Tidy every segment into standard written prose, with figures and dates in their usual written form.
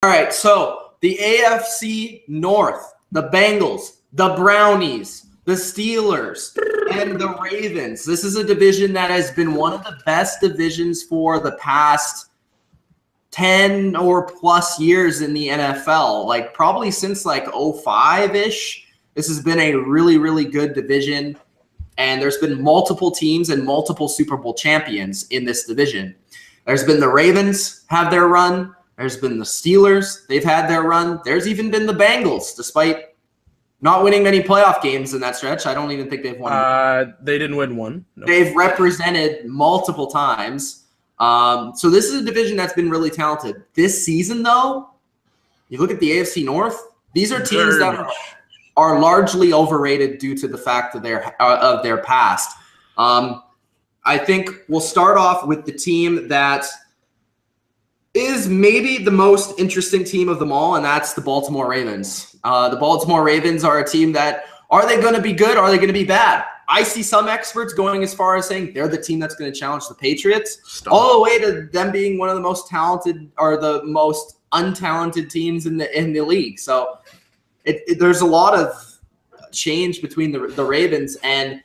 All right, so the AFC North, the Bengals, the Brownies, the Steelers, and the Ravens. This is a division that has been one of the best divisions for the past 10 or plus years in the NFL. Like probably since like 05-ish. This has been a really, really good division. And there's been multiple teams and multiple Super Bowl champions in this division. There's been the Ravens have their run. There's been the Steelers. They've had their run. There's even been the Bengals, despite not winning many playoff games in that stretch. I don't even think they've won. They didn't win one. No. They've represented multiple times. So this is a division that's been really talented. This season, though, you look at the AFC North, these are teams that are largely overrated due to the fact of their past. I think we'll start off with the team that is maybe the most interesting team of them all, and that's the Baltimore Ravens. The Baltimore Ravens are a team that, are they going to be good? Are they going to be bad? I see some experts going as far as saying they're the team that's going to challenge the Patriots, all the way to them being one of the most talented or the most untalented teams in the league. So there's a lot of change between the Ravens, and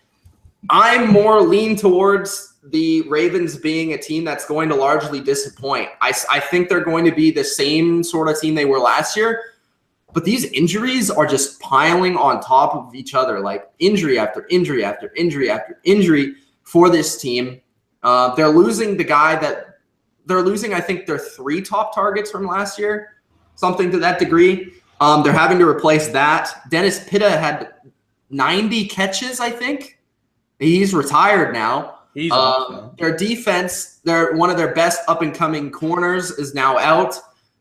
I'm more lean towards the Ravens being a team that's going to largely disappoint. I think they're going to be the same sort of team they were last year, but these injuries are just piling on top of each other, like injury after injury after injury after injury for this team. They're losing I think their 3 top targets from last year, something to that degree. They're having to replace that. Dennis Pitta had 90 catches, I think. He's retired now. He's off. Their defense, one of their best up-and-coming corners is now out.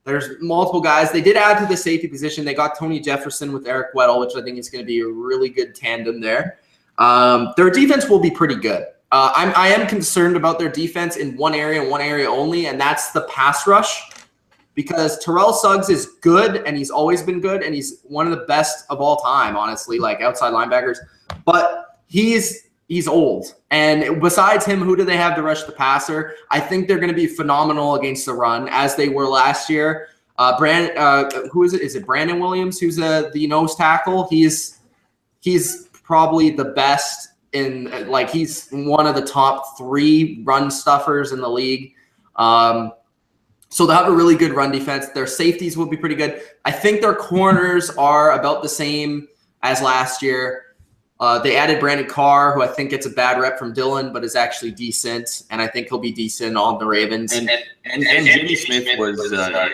There's multiple guys. They did add to the safety position. They got Tony Jefferson with Eric Weddle, which I think is going to be a really good tandem there. Their defense will be pretty good. I am concerned about their defense in one area only, and that's the pass rush, because Terrell Suggs is good, and he's always been good, and he's one of the best of all time, honestly, like outside linebackers. But he's old. And besides him, who do they have to rush the passer? I think they're going to be phenomenal against the run, as they were last year. Who is it? Is it Brandon Williams, who's the nose tackle? He's probably the best in, like, he's one of the top 3 run stuffers in the league. So they'll have a really good run defense. Their safeties will be pretty good. I think their corners are about the same as last year. They added Brandon Carr, who I think gets a bad rep from Dylan, but is actually decent, and I think he'll be decent on the Ravens. And Jimmy Smith was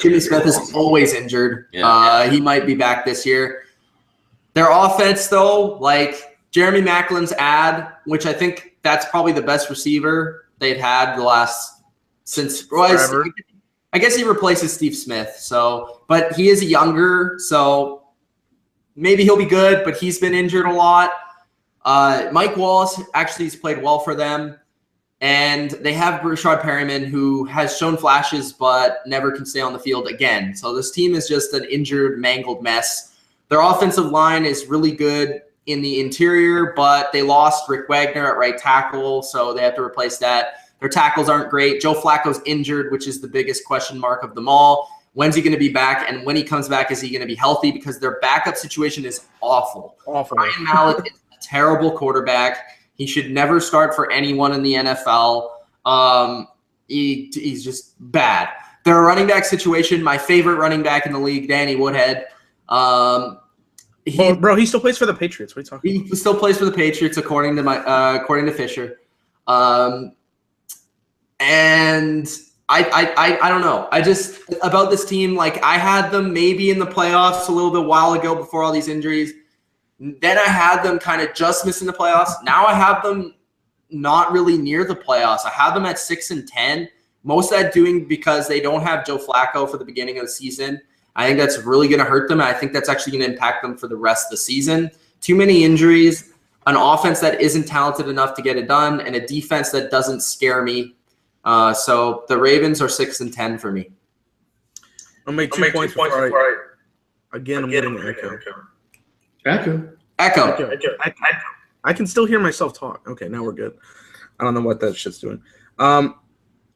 Jimmy Smith is always injured. Yeah. He might be back this year. Their offense, though, like Jeremy Maclin's ad, which I think that's probably the best receiver they've had since forever. I guess he replaces Steve Smith. But he is younger, so maybe he'll be good, but he's been injured a lot. Mike Wallace actually has played well for them. And they have Rashad Perryman, who has shown flashes but never can stay on the field again. So this team is just an injured, mangled mess. Their offensive line is really good in the interior, but they lost Rick Wagner at right tackle, so they have to replace that. Their tackles aren't great. Joe Flacco's injured, which is the biggest question mark of them all. When's he going to be back? And when he comes back, is he going to be healthy? Because their backup situation is awful. Ryan Mallett is a terrible quarterback. He should never start for anyone in the NFL. He's just bad. Their running back situation, my favorite running back in the league, Danny Woodhead. He still plays for the Patriots. What are you talking about? He still plays for the Patriots, according to Fisher. And I don't know. I just, about this team, like, I had them maybe in the playoffs a little bit while ago before all these injuries. Then I had them kind of just missing the playoffs. Now I have them not really near the playoffs. I have them at 6-10. Most of that doing because they don't have Joe Flacco for the beginning of the season. I think that's really going to hurt them, and I think that's actually going to impact them for the rest of the season. Too many injuries, an offense that isn't talented enough to get it done, and a defense that doesn't scare me. So the Ravens are 6-10 for me. I'll make 2 points before I'm getting an echo. I can still hear myself talk. Okay, now we're good. I don't know what that shit's doing.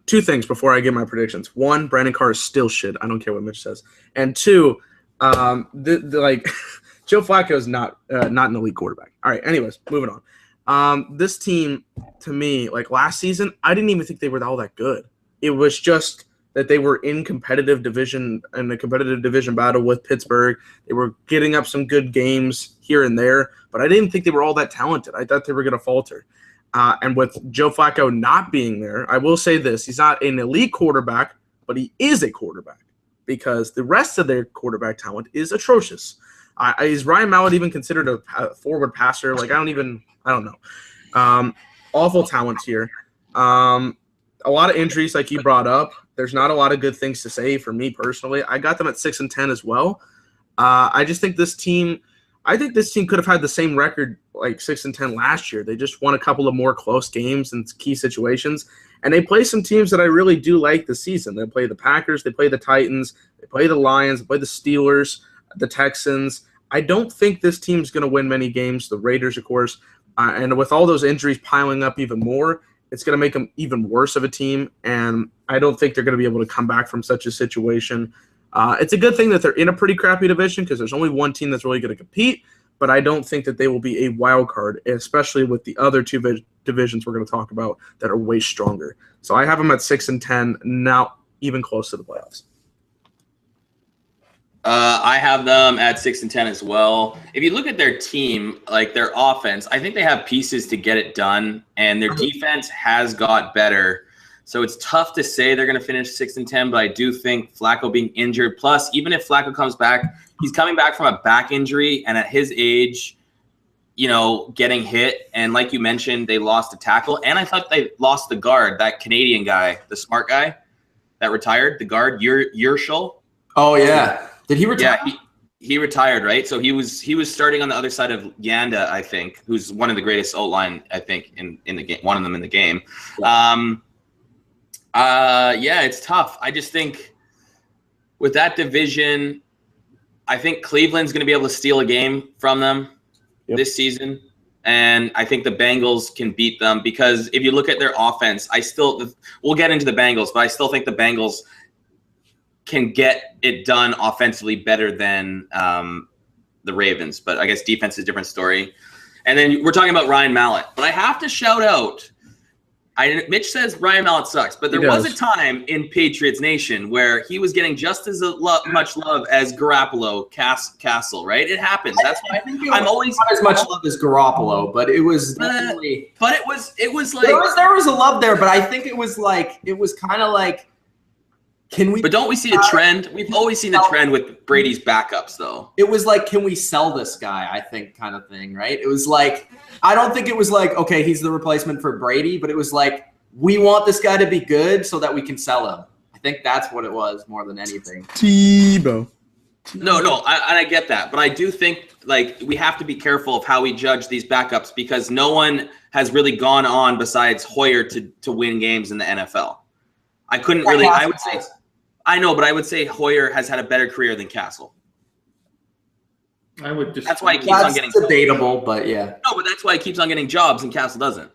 two things before I give my predictions. One, Brandon Carr is still shit. I don't care what Mitch says. And two, like Joe Flacco is not an elite quarterback. All right. Anyways, moving on. This team, to me, like last season, I didn't even think they were all that good. It was just that they were in a competitive division battle with Pittsburgh. They were getting up some good games here and there, but I didn't think they were all that talented. I thought they were going to falter. And with Joe Flacco not being there, I will say this. He's not an elite quarterback, but he is a quarterback because the rest of their quarterback talent is atrocious. Is Ryan Mallett even considered a forward passer? Like, I don't know. Awful talent here. A lot of injuries like you brought up. There's not a lot of good things to say for me personally. I got them at 6-10 as well. I think this team could have had the same record like 6-10 last year. They just won a couple of more close games in key situations. And they play some teams that I really do like this season. They play the Packers, they play the Titans, they play the Lions, they play the Steelers, the Texans. I don't think this team's going to win many games. The Raiders, of course. And with all those injuries piling up even more, it's going to make them even worse of a team. And I don't think they're going to be able to come back from such a situation. It's a good thing that they're in a pretty crappy division because there's only one team that's really going to compete. But I don't think that they will be a wild card, especially with the other two divisions we're going to talk about that are way stronger. So I have them at 6-10, now even close to the playoffs. I have them at 6-10 as well. If you look at their team, like their offense, I think they have pieces to get it done, and their defense has got better. So it's tough to say they're going to finish 6-10, but I do think Flacco being injured, plus even if Flacco comes back, he's coming back from a back injury, and at his age, getting hit. And like you mentioned, they lost a tackle, and I thought they lost the guard, that Canadian guy, the smart guy that retired, the guard, Yershel. Oh, yeah. Did he retire? Yeah, he retired, right? So he was starting on the other side of Yanda, I think, who's one of the greatest O-line, I think, in the game, one of them in the game. Yeah, it's tough. I just think with that division, I think Cleveland's going to be able to steal a game from them this season. And I think the Bengals can beat them because if you look at their offense, we'll get into the Bengals, but I still think the Bengals can get it done offensively better than the Ravens. But I guess defense is a different story. And then we're talking about Ryan Mallett. But I have to shout out, Mitch says Ryan Mallett sucks, but there was a time in Patriots Nation where he was getting just as much love as Garoppolo, Castle, right? It happens. That's why I'm always not as much love as Garoppolo, but it was definitely. But it was like there was a love there, but I think it was kind of like. But don't we see a trend? We've always seen a trend with Brady's backups, though. It was like, can we sell this guy? I think kind of thing, right? It was like, I don't think it was like, okay, he's the replacement for Brady, but it was like, we want this guy to be good so that we can sell him. I think that's what it was more than anything. Tebow. No, I get that, but I do think like we have to be careful of how we judge these backups because no one has really gone on besides Hoyer to win games in the NFL. I couldn't really. I would say. I know, but I would say Hoyer has had a better career than Castle. I would just. That's why he keeps on getting debatable, but yeah. No, but that's why he keeps on getting jobs and Castle doesn't.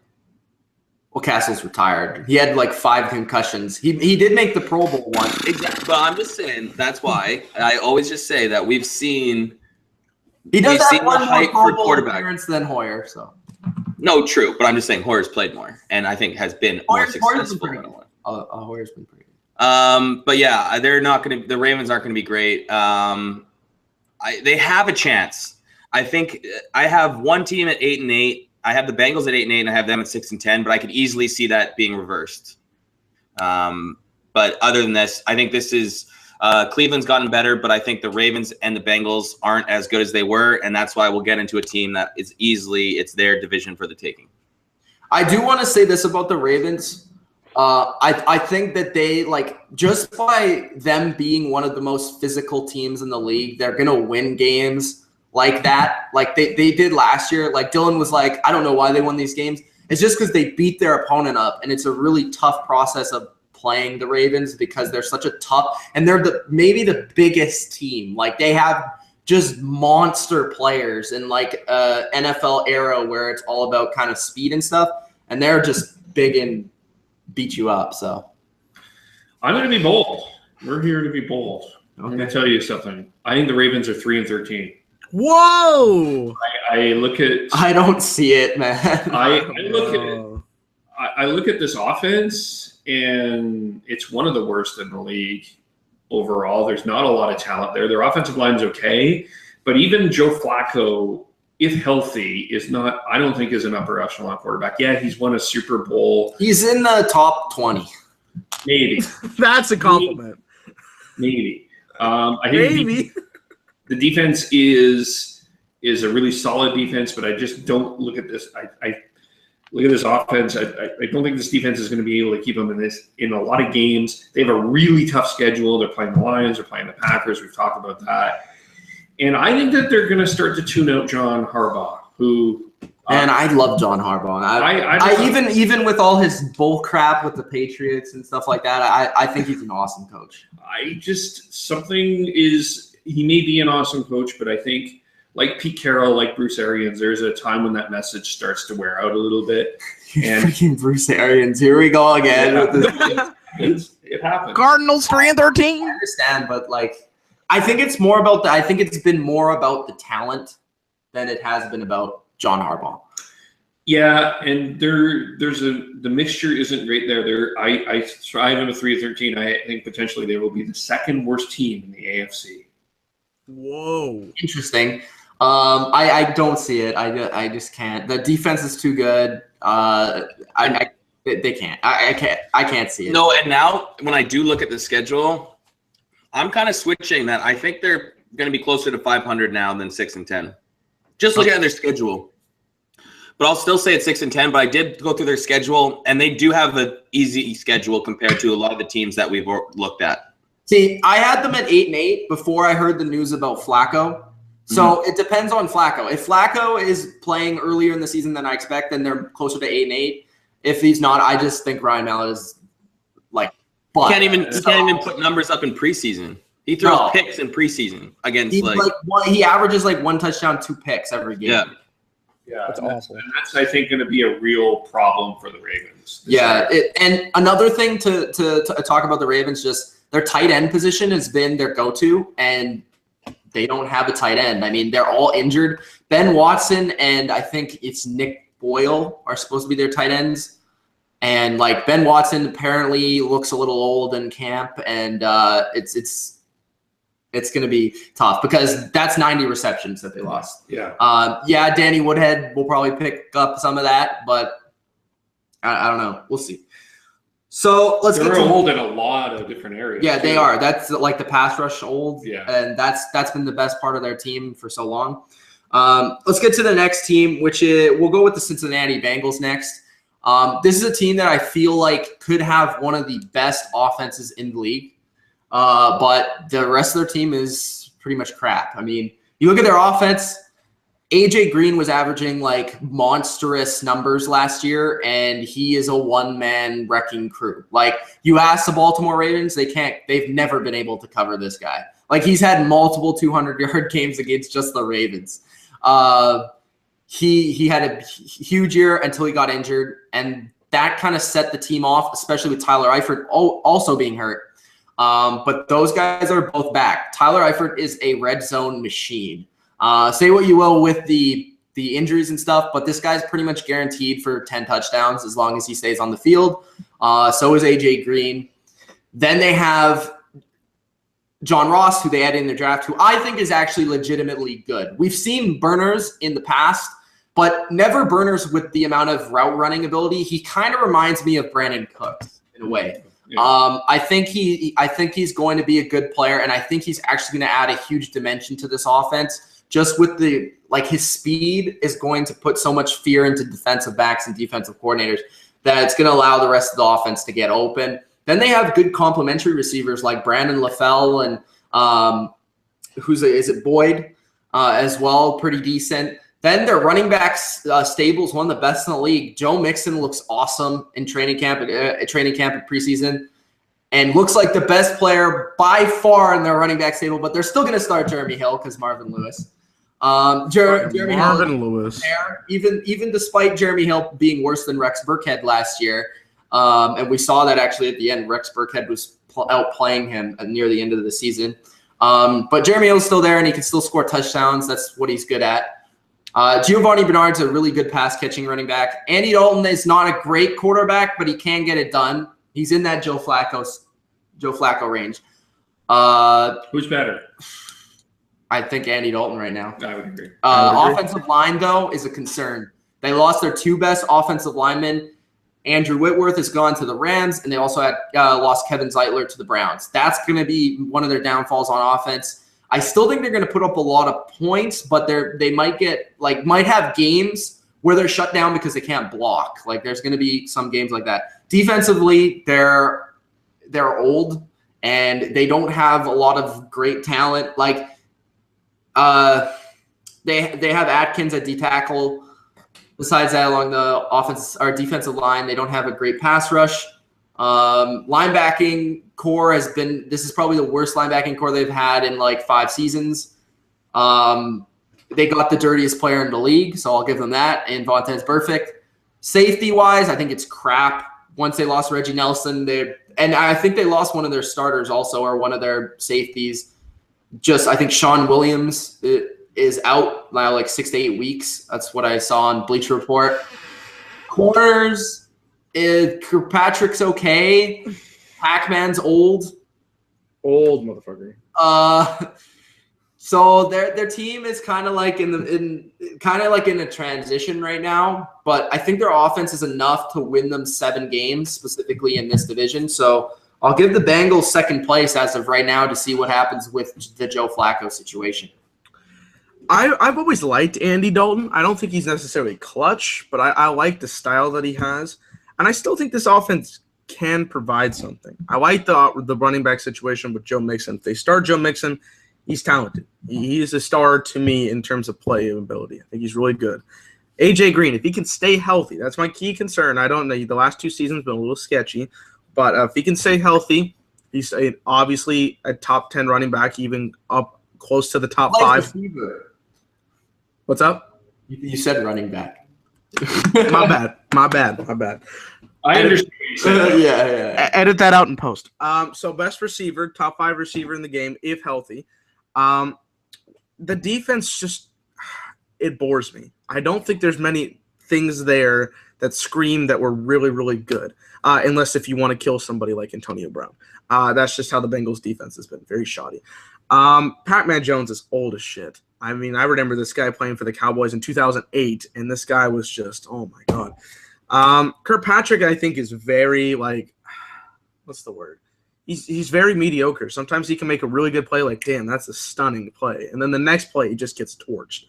Well, Castle's retired. He had like 5 concussions. He did make the Pro Bowl once. Exactly. But I'm just saying that's why I always just say that we've seen. He does have one more Pro Bowl quarterback appearance than Hoyer, so. No, true, but I'm just saying Hoyer's played more, and I think has been more successful. Hoyer's been pretty good. But yeah, they're not going to. The Ravens aren't going to be great. They have a chance. I think I have one team at 8-8. I have the Bengals at 8-8, and I have them at 6-10. But I could easily see that being reversed. But other than this, I think this is Cleveland's gotten better. But I think the Ravens and the Bengals aren't as good as they were, and that's why we'll get into a team that is it's their division for the taking. I do want to say this about the Ravens. I think that they, just by them being one of the most physical teams in the league, they're going to win games like that. Like they did last year. Like Dylan was like, I don't know why they won these games. It's just because they beat their opponent up, and it's a really tough process of playing the Ravens because they're such a tough – and they're maybe the biggest team. Like they have just monster players in NFL era where it's all about kind of speed and stuff, and they're just big and – beat you up. So I'm going to be bold. We're here to be bold. I'm going to tell you something. I think the Ravens are 3-13. Whoa! I look at. I don't see it, man. I look at it. I look at this offense, and it's one of the worst in the league overall. There's not a lot of talent there. Their offensive line's okay, but even Joe Flacco, if healthy, is not. I don't think is an upper echelon quarterback. Yeah, he's won a Super Bowl. He's in the top 20. Maybe. That's a compliment. Maybe. I think the defense is a really solid defense, but I just don't look at this. I look at this offense. I don't think this defense is going to be able to keep them in a lot of games. They have a really tough schedule. They're playing the Lions. They're playing the Packers. We've talked about that. And I think that they're going to start to tune out John Harbaugh, who. And I love John Harbaugh. I even with all his bull crap with the Patriots and stuff like that, I think he's an awesome coach. He may be an awesome coach, but I think like Pete Carroll, like Bruce Arians, there's a time when that message starts to wear out a little bit. And freaking Bruce Arians, here we go again. It happens. Cardinals 3-13. I understand, but like, I think it's more about I think it's been more about the talent than it has been about John Harbaugh. Yeah, and the mixture isn't great there. I thrive in a 3-13. I think potentially they will be the second worst team in the AFC. Whoa, interesting. I don't see it. I just can't. The defense is too good. They can't. I can't see it. No, and now when I do look at the schedule, I'm kind of switching that. I think they're going to be closer to 500 now than 6-10. Just looking at their schedule. But I'll still say it's 6-10. But I did go through their schedule, and they do have an easy schedule compared to a lot of the teams that we've looked at. See, I had them at 8-8 before I heard the news about Flacco. So it depends on Flacco. If Flacco is playing earlier in the season than I expect, then they're closer to 8-8. If he's not, I just think Ryan Mallett is like. He can't even put numbers up in preseason. He throws picks in preseason against he averages like 1 touchdown, 2 picks every game. Yeah, that's awesome. And that's, I think, going to be a real problem for the Ravens. And another thing to talk about the Ravens, just their tight end position has been their go-to, and they don't have a tight end. I mean, they're all injured. Ben Watson and I think it's Nick Boyle are supposed to be their tight ends. And like Ben Watson apparently looks a little old in camp, and it's going to be tough because that's 90 receptions that they lost. Yeah. Danny Woodhead will probably pick up some of that, but I don't know. We'll see. So they're old in a lot of different areas. Yeah, they are. That's like the pass rush old. Yeah. And that's been the best part of their team for so long. Let's get to the next team, which we'll go with the Cincinnati Bengals next. This is a team that I feel like could have one of the best offenses in the league. But the rest of their team is pretty much crap. I mean, you look at their offense, AJ Green was averaging like monstrous numbers last year, and he is a one-man wrecking crew. Like, you ask the Baltimore Ravens, they've never been able to cover this guy. Like, he's had multiple 200-yard games against just the Ravens. He had a huge year until he got injured, and that kind of set the team off, especially with Tyler Eifert also being hurt. But those guys are both back. Tyler Eifert is a red zone machine. Say what you will with the injuries and stuff, but this guy's pretty much guaranteed for 10 touchdowns as long as he stays on the field. So is AJ Green. Then they have John Ross, who they added in their draft, who I think is actually legitimately good. We've seen burners in the past, but never burners with the amount of route running ability. He kind of reminds me of Brandon Cooks in a way. Yeah. I think he's going to be a good player, and I think he's actually going to add a huge dimension to this offense. Just with his speed is going to put so much fear into defensive backs and defensive coordinators that it's going to allow the rest of the offense to get open. Then they have good complementary receivers like Brandon LaFell and is it Boyd as well, pretty decent. Then their running backs stable is one of the best in the league. Joe Mixon looks awesome in training camp and preseason, and looks like the best player by far in their running back stable. But they're still going to start Jeremy Hill because Marvin Lewis. Jeremy Hill, even despite Jeremy Hill being worse than Rex Burkhead last year, and we saw that actually at the end. Rex Burkhead was outplaying him near the end of the season. But Jeremy Hill's still there, and he can still score touchdowns. That's what he's good at. Giovanni Bernard's a really good pass-catching running back. Andy Dalton is not a great quarterback, but he can get it done. He's in that Joe Flacco range. Who's better? I think Andy Dalton right now. I would agree. Offensive line, though, is a concern. They lost their 2 best offensive linemen. Andrew Whitworth has gone to the Rams, and they also had lost Kevin Zeitler to the Browns. That's going to be one of their downfalls on offense. I still think they're going to put up a lot of points, but they might have games where they're shut down because they can't block. Like there's going to be some games like that. Defensively, they're old and they don't have a lot of great talent. Like they have Atkins at D tackle. Besides that, along the offense or defensive line, they don't have a great pass rush. Linebacking core this is probably the worst linebacking core they've had in like 5 seasons. They got the dirtiest player in the league, so I'll give them that. And Vontez Burfict. Safety wise, I think it's crap. Once they lost Reggie Nelson, and I think they lost one of their starters also, or one of their safeties. I think Sean Williams is out now like 6 to 8 weeks. That's what I saw on Bleacher Report. Corners, Kirkpatrick's okay. Pac-Man's old motherfucker. So their team is kind of like in a transition right now. But I think their offense is enough to win them 7 games, specifically in this division. So I'll give the Bengals second place as of right now to see what happens with the Joe Flacco situation. I've always liked Andy Dalton. I don't think he's necessarily clutch, but I like the style that he has. And I still think this offense can provide something. I like the running back situation with Joe Mixon. If they start Joe Mixon, he's talented. He's a star to me in terms of play ability. I think he's really good. AJ Green, if he can stay healthy, that's my key concern. I don't know. The last 2 seasons have been a little sketchy. But if he can stay healthy, he's obviously a top 10 running back, even up close to the top 5. Receiver. What's up? You said running back. My bad. I understand. Yeah. Edit that out in post. So best receiver, top 5 receiver in the game, if healthy. The defense it bores me. I don't think there's many things there that scream that we're really, really good. Unless if you want to kill somebody like Antonio Brown. That's just how the Bengals defense has been, very shoddy. Pac-Man Jones is old as shit. I mean, I remember this guy playing for the Cowboys in 2008, and this guy was just, oh my God. Kirkpatrick, I think, is very, what's the word? He's very mediocre. Sometimes he can make a really good play, like, damn, that's a stunning play. And then the next play, he just gets torched.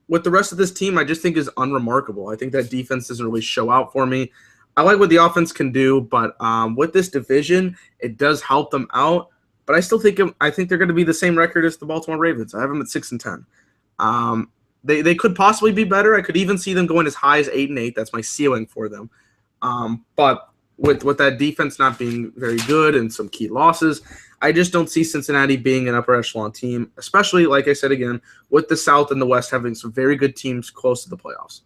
With the rest of this team, I just think is unremarkable. I think that defense doesn't really show out for me. I like what the offense can do, but with this division, it does help them out. But I still think they're going to be the same record as the Baltimore Ravens. I have them at 6-10. They could possibly be better. I could even see them going as high as 8-8. That's my ceiling for them. But with that defense not being very good and some key losses, I just don't see Cincinnati being an upper echelon team, especially, like I said again, with the South and the West having some very good teams close to the playoffs.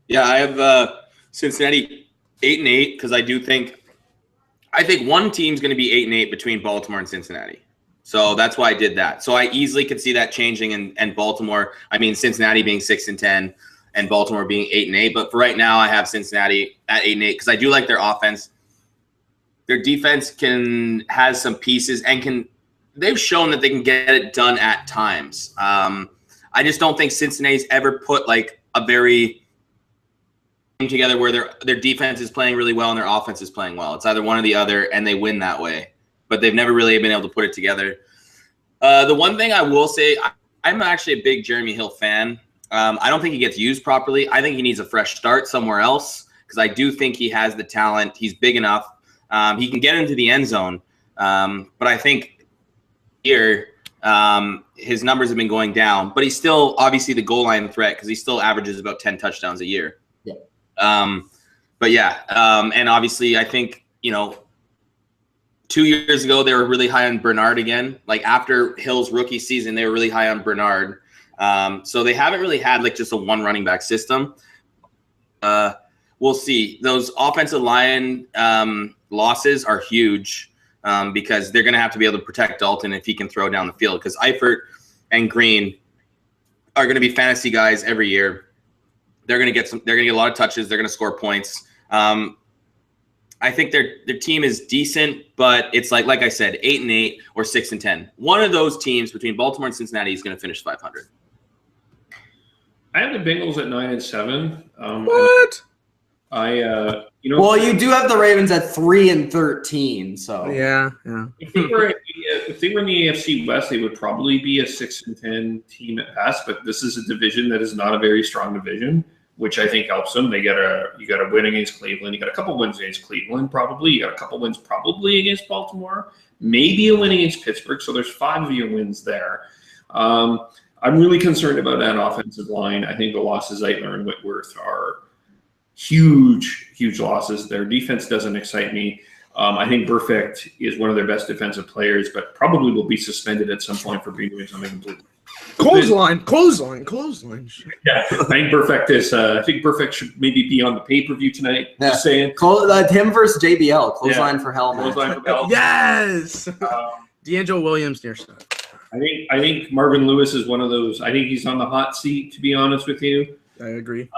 Yeah, I have Cincinnati 8-8 because I think one team's going to be 8-8 between Baltimore and Cincinnati. So that's why I did that. So I easily could see that changing and Baltimore, Cincinnati being 6-10 and Baltimore being 8-8. But for right now, I have Cincinnati at 8-8 because I do like their offense. Their defense has some pieces and they've shown that they can get it done at times. I just don't think Cincinnati's ever put like a very together where their defense is playing really well and their offense is playing well. It's either one or the other, and they win that way. But they've never really been able to put it together. The one thing I will say, I'm actually a big Jeremy Hill fan. I don't think he gets used properly. I think he needs a fresh start somewhere else because I do think he has the talent. He's big enough. He can get into the end zone. But I think here his numbers have been going down. But he's still obviously the goal line threat because he still averages about 10 touchdowns a year. And obviously I think, 2 years ago they were really high on Bernard again. Like after Hill's rookie season, they were really high on Bernard. So they haven't really had like just a one running back system. we'll see. Those offensive line losses are huge because they're going to have to be able to protect Dalton if he can throw down the field, because Eifert and Green are going to be fantasy guys every year. They're going to get a lot of touches. They're going to score points. I think their team is decent, but it's like I said, 8-8 or 6-10. One of those teams between Baltimore and Cincinnati is going to finish 500. I have the Bengals at 9-7. What? Well, you do have the Ravens at 3-13. So yeah. If they were in the AFC West, they would probably be a 6-10 team at best. But this is a division that is not a very strong division, which I think helps them. You got a win against Cleveland. You got a couple wins against Cleveland, probably. You got a couple wins probably against Baltimore. Maybe a win against Pittsburgh. So there's 5 of your wins there. I'm really concerned about that offensive line. I think the losses Zeitler and Whitworth are huge losses. Their defense doesn't excite me. I think Burfict is one of their best defensive players, but probably will be suspended at some point for being doing something completely. Clothesline. Yeah, I think Burfict should maybe be on the pay-per-view tonight. Yeah. Just saying. Him versus JBL. Clothesline for hell. Clothesline for hell. Yes. D'Angelo Williams near side. I think Marvin Lewis is one of those. I think he's on the hot seat, to be honest with you. I agree.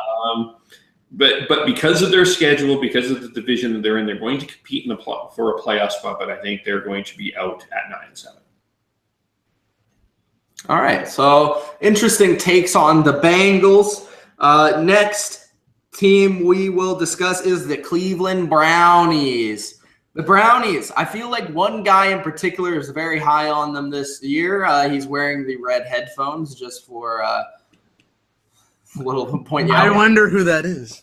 But because of their schedule, because of the division that they're in, they're going to compete for a playoff spot. But I think they're going to be out at 9-7. All right. So interesting takes on the Bengals. Next team we will discuss is the Cleveland Brownies. The Brownies, I feel like one guy in particular is very high on them this year. He's wearing the red headphones just for a little point. I wonder who that is.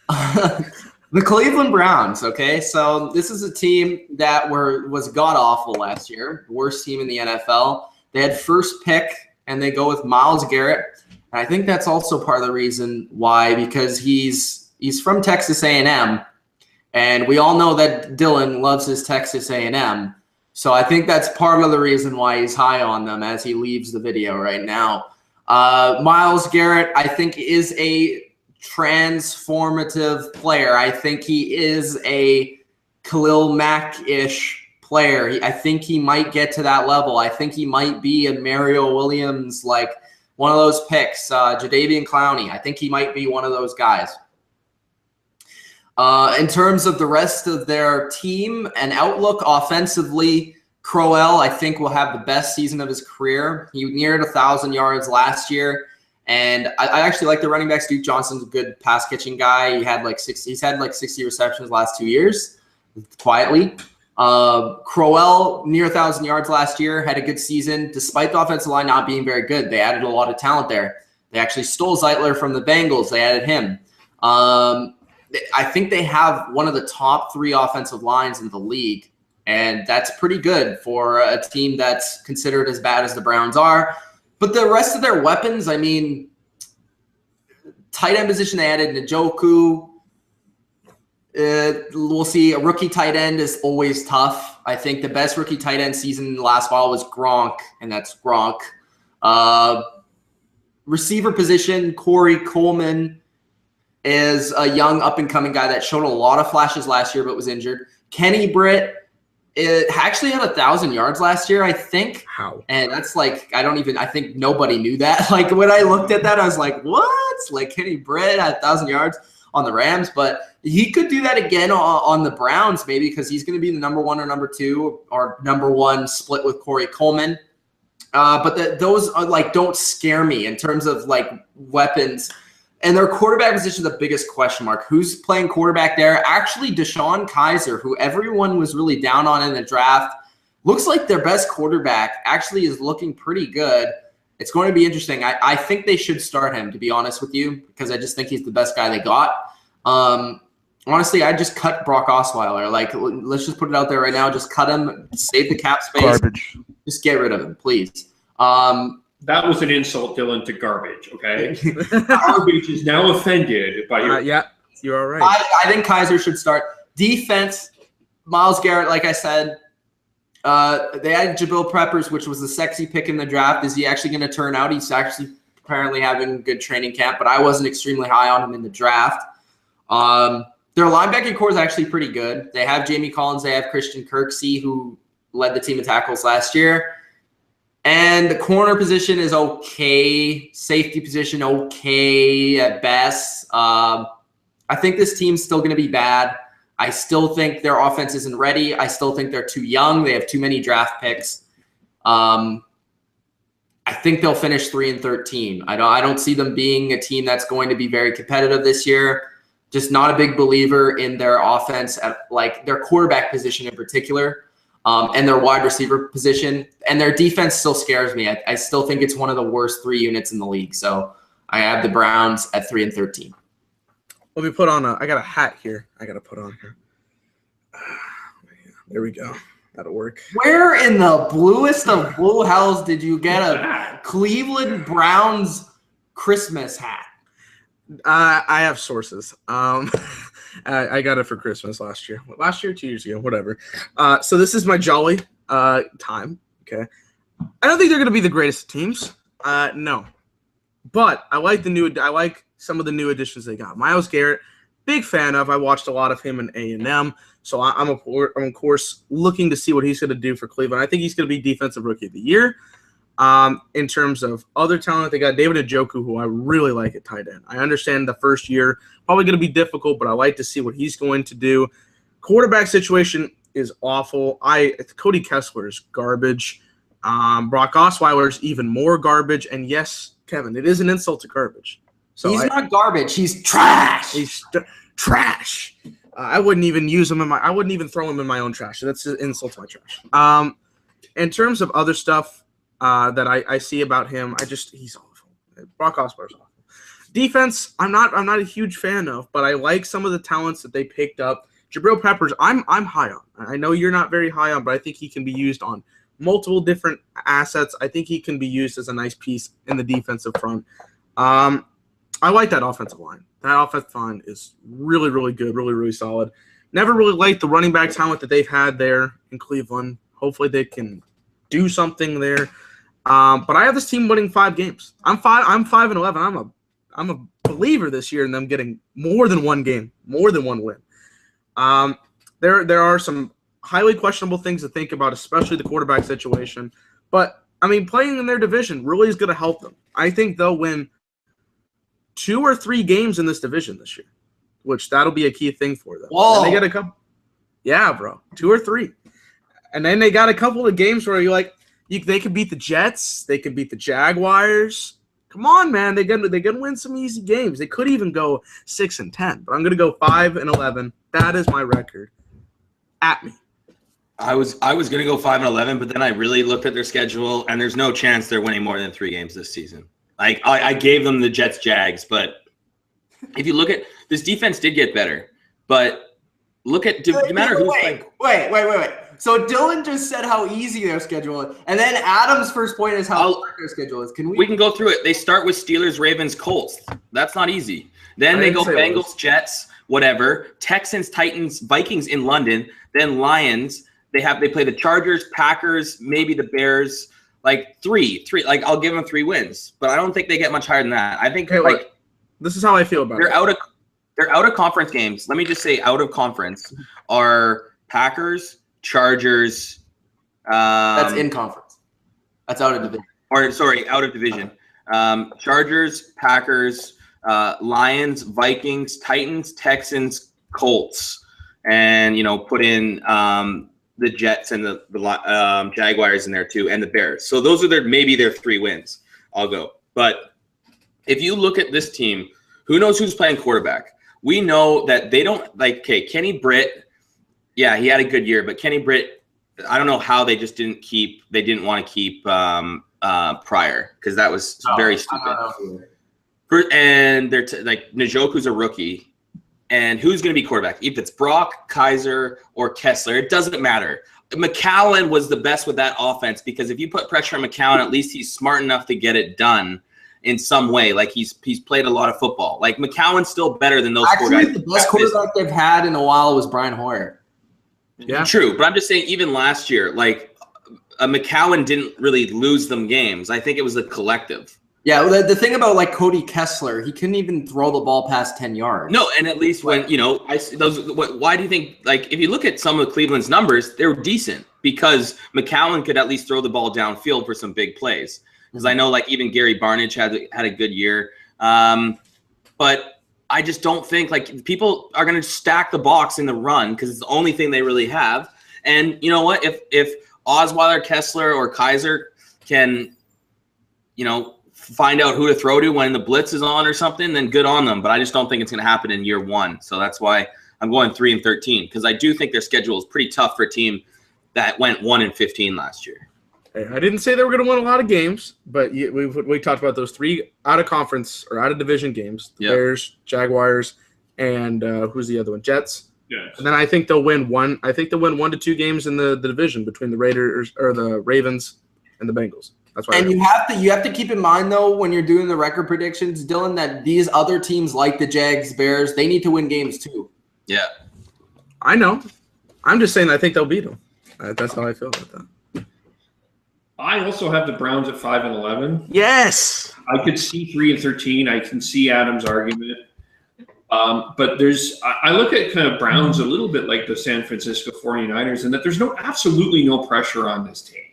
The Cleveland Browns, okay? So this is a team that was god-awful last year, worst team in the NFL. They had first pick, and they go with Myles Garrett. And I think that's also part of the reason why, because he's from Texas A&M. And we all know that Dylan loves his Texas A&M. So I think that's part of the reason why he's high on them as he leaves the video right now. Myles Garrett, I think, is a transformative player. I think he is a Khalil Mack-ish player. I think he might get to that level. I think he might be a Mario Williams, like one of those picks, Jadeveon Clowney. I think he might be one of those guys. In terms of the rest of their team and outlook offensively, Crowell, I think, will have the best season of his career. He neared 1,000 yards last year. And I actually like the running backs. Duke Johnson's a good pass-catching guy. He's had like 60 receptions the last 2 years, quietly. Crowell, near 1,000 yards last year, had a good season, despite the offensive line not being very good. They added a lot of talent there. They actually stole Zeitler from the Bengals. They added him. I think they have one of the top 3 offensive lines in the league, and that's pretty good for a team that's considered as bad as the Browns are. But the rest of their weapons, I mean, tight end position, they added Njoku. We'll see. A rookie tight end is always tough. I think the best rookie tight end season in the last while was Gronk, and that's Gronk. Receiver position, Corey Coleman is a young up-and-coming guy that showed a lot of flashes last year but was injured. Kenny Britt actually had 1,000 yards last year, I think. How? And that's like, I think nobody knew that. Like, when I looked at that, I was like, what? Like, Kenny Britt had 1,000 yards on the Rams, but he could do that again on the Browns maybe, because he's going to be the number 1 or number 2 or number 1 split with Corey Coleman. But those are like, don't scare me in terms of like weapons. And their quarterback position is the biggest question mark. Who's playing quarterback there? Actually, Deshaun Kaiser, who everyone was really down on in the draft, looks like their best quarterback, actually is looking pretty good. It's going to be interesting. I think they should start him, to be honest with you, because I just think he's the best guy they got. Honestly, I just cut Brock Osweiler. Like, let's just put it out there right now. Just cut him, save the cap space. Garbage. Just get rid of him, please. That was an insult, Dylan, to garbage, okay? Garbage is now offended by your... Yeah, you're all right. I think Kaiser should start. Defense, Myles Garrett, like I said, they added Jabril Peppers, which was the sexy pick in the draft. Is he actually going to turn out? He's actually apparently having a good training camp, but I wasn't extremely high on him in the draft. Their linebacking core is actually pretty good. They have Jamie Collins. They have Christian Kirksey, who led the team in tackles last year. And the corner position is okay. Safety position, okay at best. I think this team's still going to be bad. I still think their offense isn't ready. I still think they're too young. They have too many draft picks. I think they'll finish 3-13. I don't see them being a team that's going to be very competitive this year. Just not a big believer in their offense, at like their quarterback position in particular, and their wide receiver position. And their defense still scares me. I still think it's one of the worst 3 units in the league. So I have the Browns at 3-13. Let me put on I got a hat here. I got to put on here. There we go. That'll work. Where in the bluest of blue hells did you get a Cleveland Browns Christmas hat? I have sources. I got it for Christmas last year. 2 years ago, whatever. So this is my jolly time. Okay. I don't think they're going to be the greatest teams. No. But I like some of the new additions they got. Myles Garrett, big fan of. I watched a lot of him in A&M. So I'm of course looking to see what he's going to do for Cleveland. I think he's going to be Defensive Rookie of the Year. In terms of other talent, they got David Njoku, who I really like at tight end. I understand the first year probably going to be difficult, but I like to see what he's going to do. Quarterback situation is awful. Cody Kessler is garbage. Brock Osweiler's even more garbage. And yes, Kevin, it is an insult to garbage. So he's not garbage. He's trash. He's trash. I wouldn't even use him I wouldn't even throw him in my own trash. That's an insult to my trash. In terms of other stuff that I see about him, he's awful. Brock Osweiler's awful. Defense, I'm not a huge fan of, but I like some of the talents that they picked up. Jabril Peppers, I'm high on. I know you're not very high on, but I think he can be used on multiple different assets. I think he can be used as a nice piece in the defensive front. I like that offensive line. That offensive line is really, really good, really, really solid. Never really liked the running back talent that they've had there in Cleveland. Hopefully they can do something there. But I have this team winning 5 games. I'm 5-11. I'm a believer this year in them getting more than one game, more than one win. There are some highly questionable things to think about, especially the quarterback situation. But I mean, playing in their division really is going to help them. I think they'll win 2 or 3 games in this division this year, which that'll be a key thing for them. Whoa. They got a couple. Yeah, bro, 2 or 3. And then they got a couple of games where you're like, they could beat the Jets. They could beat the Jaguars. Come on, man. They're gonna win some easy games. They could even go 6-10. But I'm gonna go 5-11. That is my record. At me. I was gonna go 5-11, but then I really looked at their schedule, and there's no chance they're winning more than 3 games this season. Like I gave them the Jets Jags, but if you look at this defense did get better, but look at no matter who's playing. Wait. So Dylan just said how easy their schedule is, and then Adam's first point is how hard their schedule is. We can go through it. They start with Steelers, Ravens, Colts. That's not easy. Then they go Bengals, Jets, whatever. Texans, Titans, Vikings in London. Then Lions. They play the Chargers, Packers, maybe the Bears. Like three. Like I'll give them 3 wins, but I don't think they get much higher than that. I think this is how I feel about it. They're out of conference games. Let me just say, out of conference are Packers, Chargers. That's in conference. That's out of division. Out of division. Chargers, Packers, Lions, Vikings, Titans, Texans, Colts, and put in the Jets and the Jaguars in there too, and the Bears. So those are maybe their 3 wins. I'll go. But if you look at this team, who knows who's playing quarterback? We know that they don't Kenny Britt. Yeah, he had a good year, but Kenny Britt, I don't know how they just didn't want to keep Pryor, because that was very stupid. And they're Njoku's a rookie. And who's going to be quarterback? If it's Brock, Kaiser, or Kessler, it doesn't matter. McCown was the best with that offense, because if you put pressure on McCown, at least he's smart enough to get it done in some way. Like he's played a lot of football. Like McCown's still better than those 4 guys. The best quarterback they've had in a while was Brian Hoyer. Yeah, true. But I'm just saying, even last year, McCown didn't really lose them games. I think it was a collective. Yeah, well, the thing about like Cody Kessler, he couldn't even throw the ball past 10 yards. No, and at least when why do you think, like, if you look at some of Cleveland's numbers, they were decent because McCown could at least throw the ball downfield for some big plays. Because I know, like, even Gary Barnidge had a good year, but I just don't think, like, people are going to stack the box in the run because it's the only thing they really have. And you know what? If Osweiler, Kessler, or Kaiser can, find out who to throw to when the blitz is on or something, then good on them. But I just don't think it's going to happen in year one. So that's why I'm going 3-13, because I do think their schedule is pretty tough for a team that went 1-15 last year. Hey, I didn't say they were going to win a lot of games, but we talked about those 3 out of conference or out of division games: the Bears, Jaguars, and who's the other one? Jets. Yes. And then I think they'll win one. I think they'll win 1 to 2 games in the division between the Raiders or the Ravens and the Bengals. That's why. And you have to keep in mind, though, when you're doing the record predictions, Dylan, that these other teams like the Jags, Bears, they need to win games too. Yeah, I know. I'm just saying I think they'll beat them. That's how I feel about that. I also have the Browns at 5-11. Yes. I could see 3-13. I can see Adam's argument. But I look at kind of Browns a little bit like the San Francisco 49ers, in that there's absolutely no pressure on this team.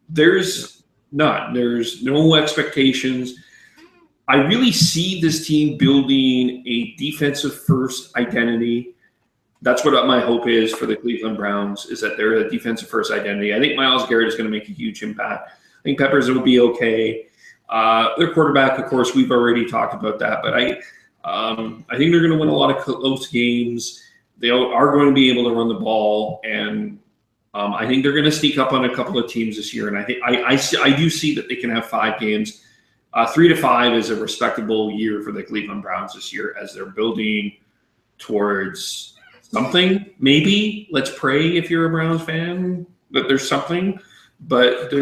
There's none. There's no expectations. I really see this team building a defensive first identity. That's what my hope is for the Cleveland Browns, is that they're a defensive first identity. I think Myles Garrett is going to make a huge impact. I think Peppers will be okay. Their quarterback, of course, we've already talked about that, but I think they're going to win a lot of close games. They are going to be able to run the ball, and I think they're going to sneak up on a couple of teams this year. And I think I do see that they can have 5 games. 3-5 is a respectable year for the Cleveland Browns this year, as they're building towards something. Maybe, let's pray if you're a Browns fan that there's something. But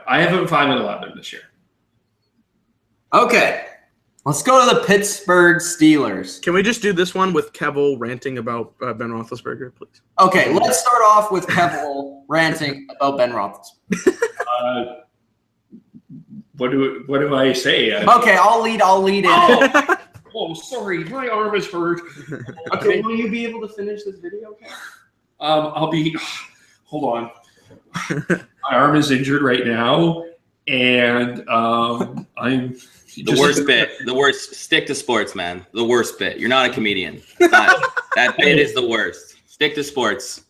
I have them 5-11 this year. Okay. Let's go to the Pittsburgh Steelers. Can we just do this one with Kevil ranting about Ben Roethlisberger, please? Okay, let's start off with Kevil ranting about Ben Roethlisberger. What do I say? Okay, I'll lead in. Oh, sorry, my arm is hurt. Okay, will you be able to finish this video? I'll be. Hold on. My arm is injured right now, and I'm. The worst bit. The worst. Stick to sports, man. The worst bit. You're not a comedian. That bit is the worst. Stick to sports.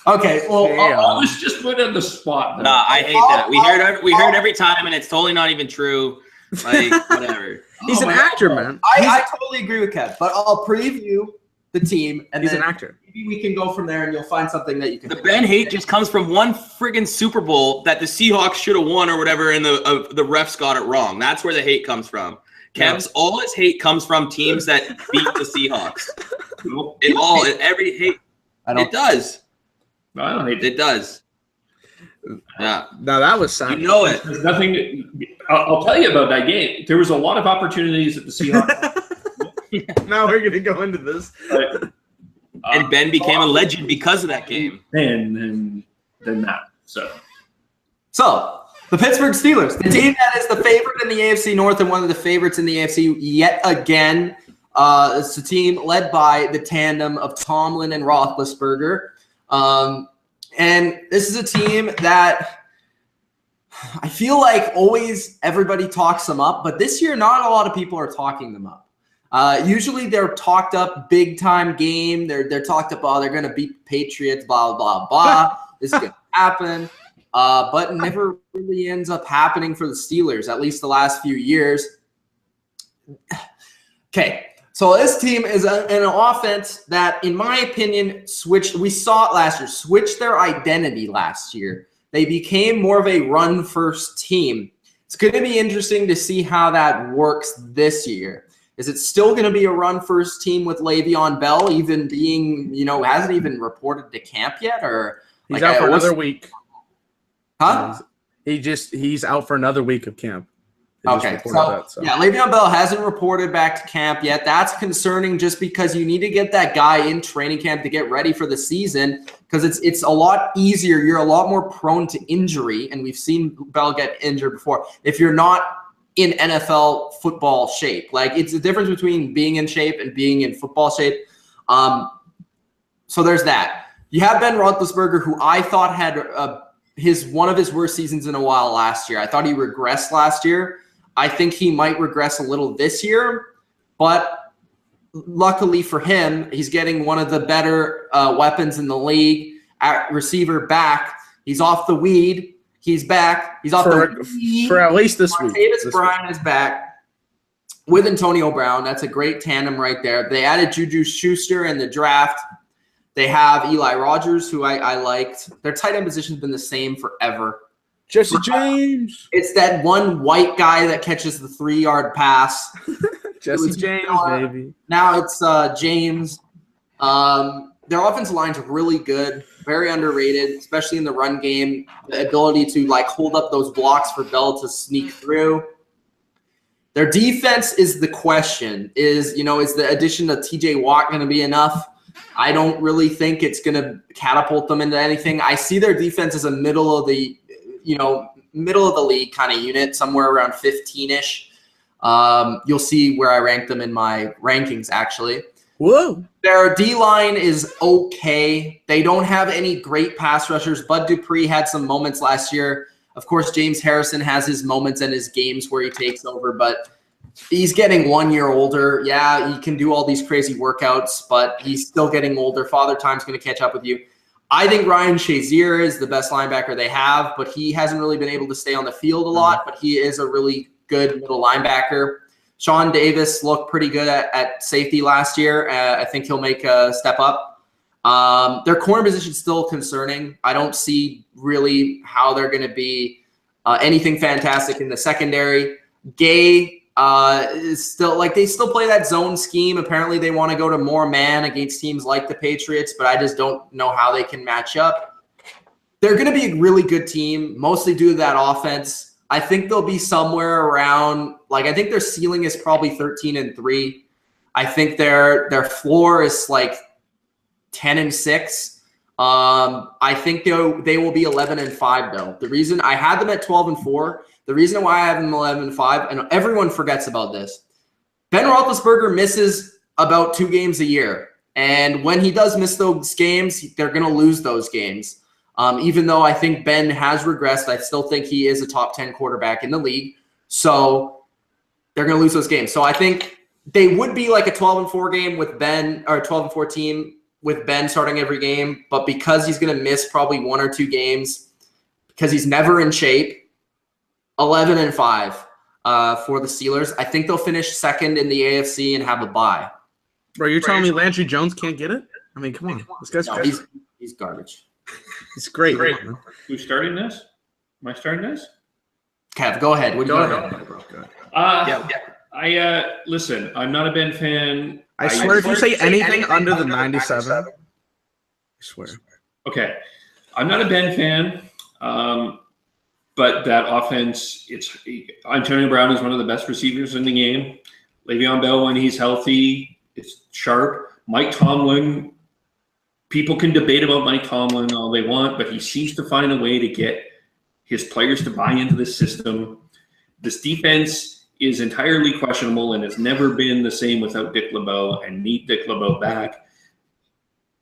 Okay. Well, I was just put on the spot. Nah, I hate that. We heard every time, and it's totally not even true. Like, whatever. He's an actor, man. I totally agree with Kev, but I'll preview the team, and he's then an actor. Maybe we can go from there, and you'll find something that you can. The Ben hate just comes from one friggin' Super Bowl that the Seahawks should have won or whatever, and the refs got it wrong. That's where the hate comes from. Kev's all his hate comes from teams that beat the Seahawks. Every hate. It does. No, I don't hate it. It does. Yeah. Now that was sad. You know it. There's nothing. I'll tell you about that game. There was a lot of opportunities at the Seahawks. Now we're going to go into this. And Ben became a legend because of that game. And then that. So the Pittsburgh Steelers, the team that is the favorite in the AFC North and one of the favorites in the AFC yet again. It's a team led by the tandem of Tomlin and Roethlisberger. And this is a team that I feel like always everybody talks them up, but this year not a lot of people are talking them up. Usually they're talked up big time game. They're talked up, they're going to beat the Patriots, blah, blah, blah. This is going to happen. But never really ends up happening for the Steelers, at least the last few years. Okay. So this team is an offense that, in my opinion, we saw it last year, switched their identity last year. They became more of a run-first team. It's going to be interesting to see how that works this year. Is it still going to be a run-first team with Le'Veon Bell even being, hasn't even reported to camp yet? Or he's out for another week. Huh? He's out for another week of camp. Okay, so Le'Veon Bell hasn't reported back to camp yet. That's concerning just because you need to get that guy in training camp to get ready for the season because it's a lot easier. You're a lot more prone to injury, and we've seen Bell get injured before. If you're not in NFL football shape. Like, it's the difference between being in shape and being in football shape. So there's that. You have Ben Roethlisberger, who I thought had one of his worst seasons in a while last year. I thought he regressed last year. I think he might regress a little this year, but luckily for him, he's getting one of the better weapons in the league at receiver back. He's off the weed. He's back. He's off the weed. For at least this week. Davis Bryant is back with Antonio Brown. That's a great tandem right there. They added Juju Schuster in the draft. They have Eli Rogers, who I liked. Their tight end position has been the same forever. Jesse James. It's that one white guy that catches the 3-yard pass. Jesse James, baby. Now it's James. Their offensive line's really good, very underrated, especially in the run game. The ability to hold up those blocks for Bell to sneak through. Their defense is the question. Is the addition of T.J. Watt going to be enough? I don't really think it's going to catapult them into anything. I see their defense as a middle of the league kind of unit, somewhere around 15-ish. You'll see where I rank them in my rankings, actually. Whoa. Their D-line is okay. They don't have any great pass rushers. Bud Dupree had some moments last year. Of course, James Harrison has his moments and his games where he takes over, but he's getting 1 year older. Yeah, he can do all these crazy workouts, but he's still getting older. Father Time's going to catch up with you. I think Ryan Shazier is the best linebacker they have, but he hasn't really been able to stay on the field a lot, but he is a really good middle linebacker. Sean Davis looked pretty good at safety last year. I think he'll make a step up. Their corner position is still concerning. I don't see really how they're going to be anything fantastic in the secondary. Gay is still they still play that zone scheme. Apparently they want to go to more man against teams like the Patriots, but I just don't know how they can match up. They're going to be a really good team, mostly due to that offense. I think they'll be somewhere around I think their ceiling is probably 13-3. I think their floor is 10-6. I think they will be 11-5 though. The reason I had them at 12-4, the reason why I have them 11-5, and everyone forgets about this. Ben Roethlisberger misses about 2 games a year, and when he does miss those games, they're going to lose those games. Even though I think Ben has regressed, I still think he is a top 10 quarterback in the league. So they're going to lose those games. So I think they would be a 12-4 game with Ben, or a 12-4 team with Ben starting every game. But because he's going to miss probably 1 or 2 games, because he's never in shape, 11-5 for the Steelers. I think they'll finish second in the AFC and have a bye. Bro, you're telling me Landry Jones can't get it? I mean, come on. This guy's crazy. He's garbage. It's great. Who's starting this? Am I starting this? Kev, go ahead. What do you got? Listen, I'm not a Ben fan. I swear if you say anything under the 97, I swear. Okay. I'm not a Ben fan, but that offense, Antonio Brown is one of the best receivers in the game. Le'Veon Bell, when he's healthy, is sharp. Mike Tomlin, people can debate about Mike Tomlin all they want, but he seems to find a way to get his players to buy into the system. This defense is entirely questionable and has never been the same without Dick LeBeau, and need Dick LeBeau back.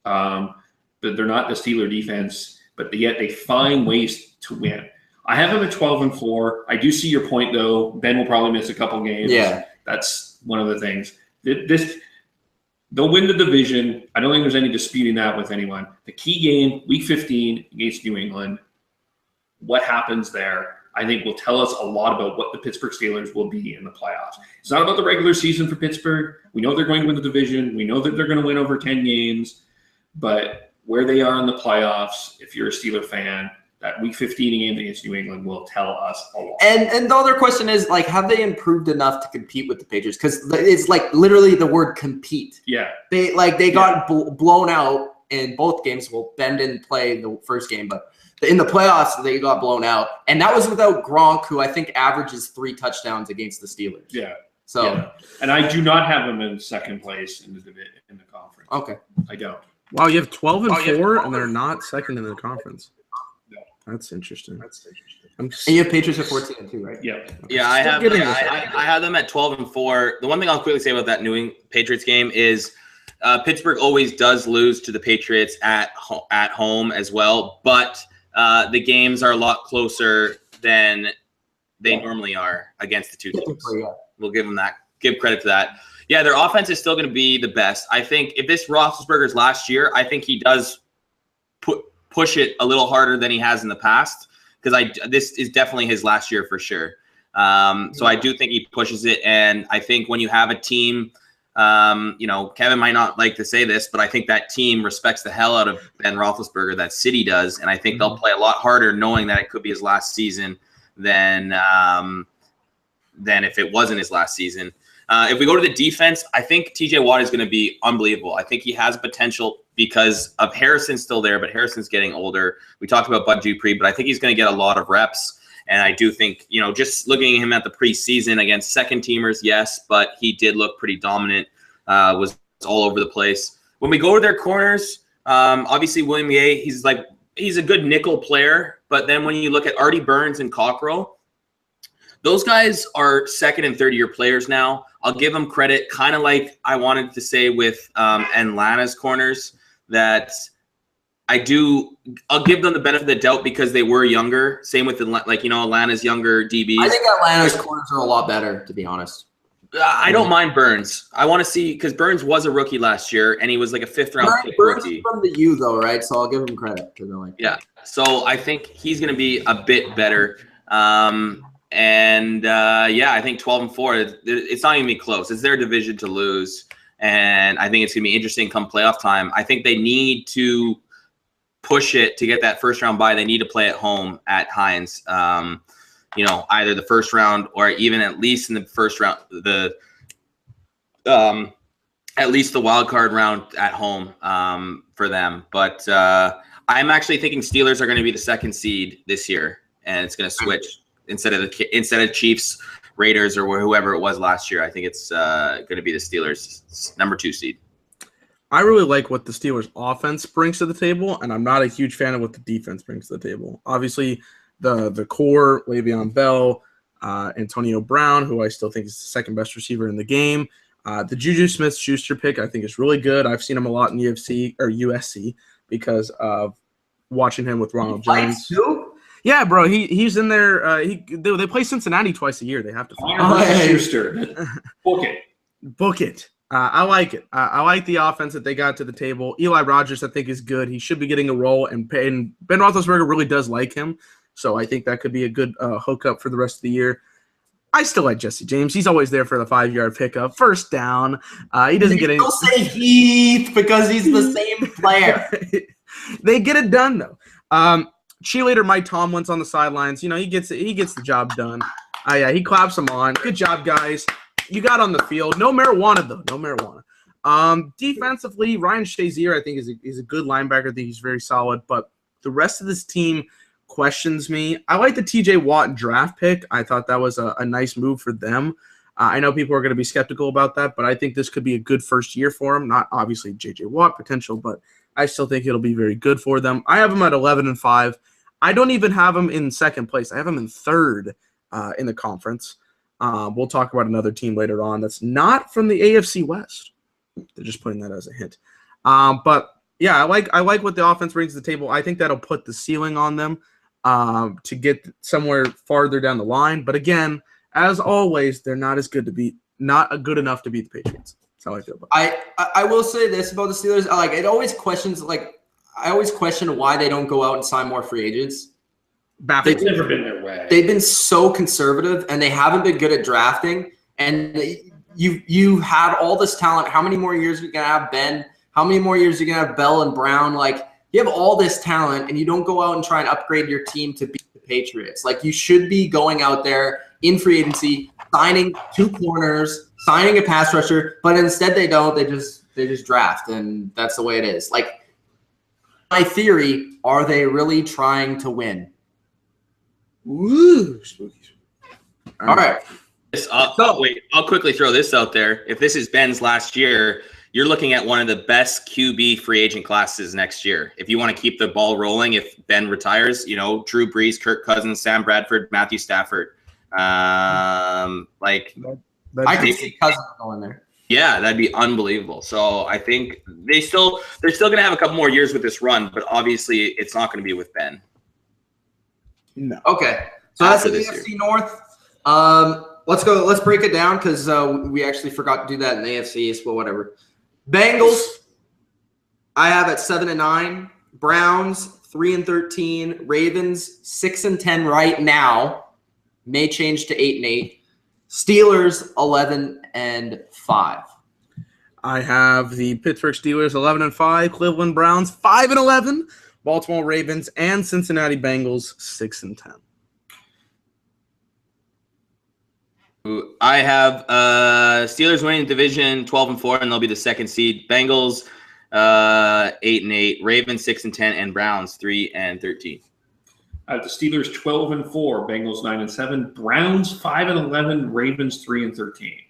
But they're not the Steeler defense, but yet they find ways to win. I have them at 12-4. I do see your point, though. Ben will probably miss a couple games. Yeah. That's one of the things. They'll win the division. I don't think there's any disputing that with anyone. The key game, Week 15 against New England, what happens there, I think will tell us a lot about what the Pittsburgh Steelers will be in the playoffs. It's not about the regular season for Pittsburgh. We know they're going to win the division. We know that they're going to win over 10 games. But where they are in the playoffs, if you're a Steeler fan, that Week 15 game against New England will tell us a lot. And the other question is, have they improved enough to compete with the Patriots? Because it's literally the word compete. Yeah. They got blown out in both games. Well, Ben didn't play the first game, but in the playoffs, they got blown out. And that was without Gronk, who I think averages 3 touchdowns against the Steelers. Yeah. So, yeah. And I do not have them in second place in the conference. Okay. I don't. Wow, you have 12-4, and they're not second in the conference. That's interesting. And you have Patriots at 14 too, right? Yeah. Yeah, I have them at 12-4. The one thing I'll quickly say about that New England Patriots game is Pittsburgh always does lose to the Patriots at home as well, but the games are a lot closer than they normally are against the two teams. Yeah. We'll give them that. Give credit to that. Yeah, their offense is still going to be the best. I think if this Roethlisberger's last year, I think he does push it a little harder than he has in the past, because this is definitely his last year for sure. So I do think he pushes it, and I think when you have a team, Kevin might not like to say this, but I think that team respects the hell out of Ben Roethlisberger. That city does, and I think they'll play a lot harder, knowing that it could be his last season than if it wasn't his last season. If we go to the defense, I think TJ Watt is going to be unbelievable. I think he has potential because of Harrison's still there, but Harrison's getting older. We talked about Bud Dupree, but I think he's going to get a lot of reps. And I do think, just looking at him at the preseason against second teamers, yes, but he did look pretty dominant, was all over the place. When we go to their corners, obviously William Ye, he's a good nickel player. But then when you look at Artie Burns and Cockrell, those guys are second and third-year players now. I'll give them credit, kind of like I wanted to say with Atlanta's corners, that I'll give them the benefit of the doubt because they were younger. Same with Atlanta's younger DBs. I think Atlanta's corners are a lot better, to be honest. I don't mind Burns. I want to see, because Burns was a rookie last year, and he was like a fifth-round pick Burns rookie. Is from the U, though, right? So I'll give him credit. Yeah. So I think he's going to be a bit better. I think 12-4, it's not even close. It's their division to lose, and I think it's going to be interesting come playoff time. I think they need to push it to get that first-round bye. They need to play at home at Heinz. Either the first round or even at least in the first round, at least the wild card round at home for them. But I'm actually thinking Steelers are going to be the second seed this year, and it's going to switch instead of Chiefs, Raiders, or whoever it was last year. I think it's going to be the Steelers, number 2 seed. I really like what the Steelers offense brings to the table, and I'm not a huge fan of what the defense brings to the table. Obviously, the core, Le'Veon Bell, Antonio Brown, who I still think is the second best receiver in the game. The Juju Smith-Schuster pick I think is really good. I've seen him a lot in USC because of watching him with Ronald Jones. Yeah, bro, he's in there. They play Cincinnati twice a year. They have to. Schuster. Book it. I like it. I like the offense that they got to the table. Eli Rogers, I think, is good. He should be getting a role, and Ben Roethlisberger really does like him. So I think that could be a good hookup for the rest of the year. I still like Jesse James. He's always there for the 5-yard pickup. First down. He doesn't get any. Don't say Heath because he's the same player. They get it done, though. Cheerleader Mike Tomlin's on the sidelines. He gets the job done. Yeah, he claps them on. Good job, guys. You got on the field. No marijuana, though. No marijuana. Defensively, Ryan Shazier, I think, is a good linebacker. I think he's very solid. But the rest of this team questions me. I like the TJ Watt draft pick. I thought that was a nice move for them. I know people are going to be skeptical about that, but I think this could be a good first year for him. Not obviously JJ Watt potential, but I still think it'll be very good for them. I have them at 11-5. I don't even have them in second place. I have them in third in the conference. We'll talk about another team later on that's not from the AFC West. They're just putting that as a hint. But yeah, I like what the offense brings to the table. I think that'll put the ceiling on them to get somewhere farther down the line. But again, as always, they're not good enough to beat the Patriots. That's how I feel about it. I will say this about the Steelers. I always question why they don't go out and sign more free agents. It's never been their way. They've been so conservative, and they haven't been good at drafting. And you had all this talent. How many more years are you going to have Ben? How many more years are you going to have Bell and Brown? You have all this talent, and you don't go out and try and upgrade your team to beat the Patriots. You should be going out there in free agency, signing 2 corners, signing a pass rusher, but instead they don't. They just draft, and that's the way it is. My theory, are they really trying to win? Woo, spooky. All right. Wait, I'll quickly throw this out there. If this is Ben's last year, you're looking at one of the best QB free agent classes next year. If you want to keep the ball rolling, if Ben retires, Drew Brees, Kirk Cousins, Sam Bradford, Matthew Stafford. I can see Cousins going there. Yeah, that'd be unbelievable. So I think they're still going to have a couple more years with this run, but obviously it's not going to be with Ben. No. Okay, so that's the AFC North. Let's go. Let's break it down because we actually forgot to do that in the AFC East. Well, whatever. Bengals, I have at 7-9. Browns 3-13. Ravens 6-10 right now. May change to 8-8. Steelers 11-5. I have the Pittsburgh Steelers 11-5, Cleveland Browns 5-11, Baltimore Ravens and Cincinnati Bengals 6-10. I have Steelers winning the division 12-4, and they'll be the second seed. Bengals 8-8, Ravens 6-10, and Browns 3-13. I have the Steelers 12-4, Bengals 9-7, Browns 5-11, Ravens 3-13.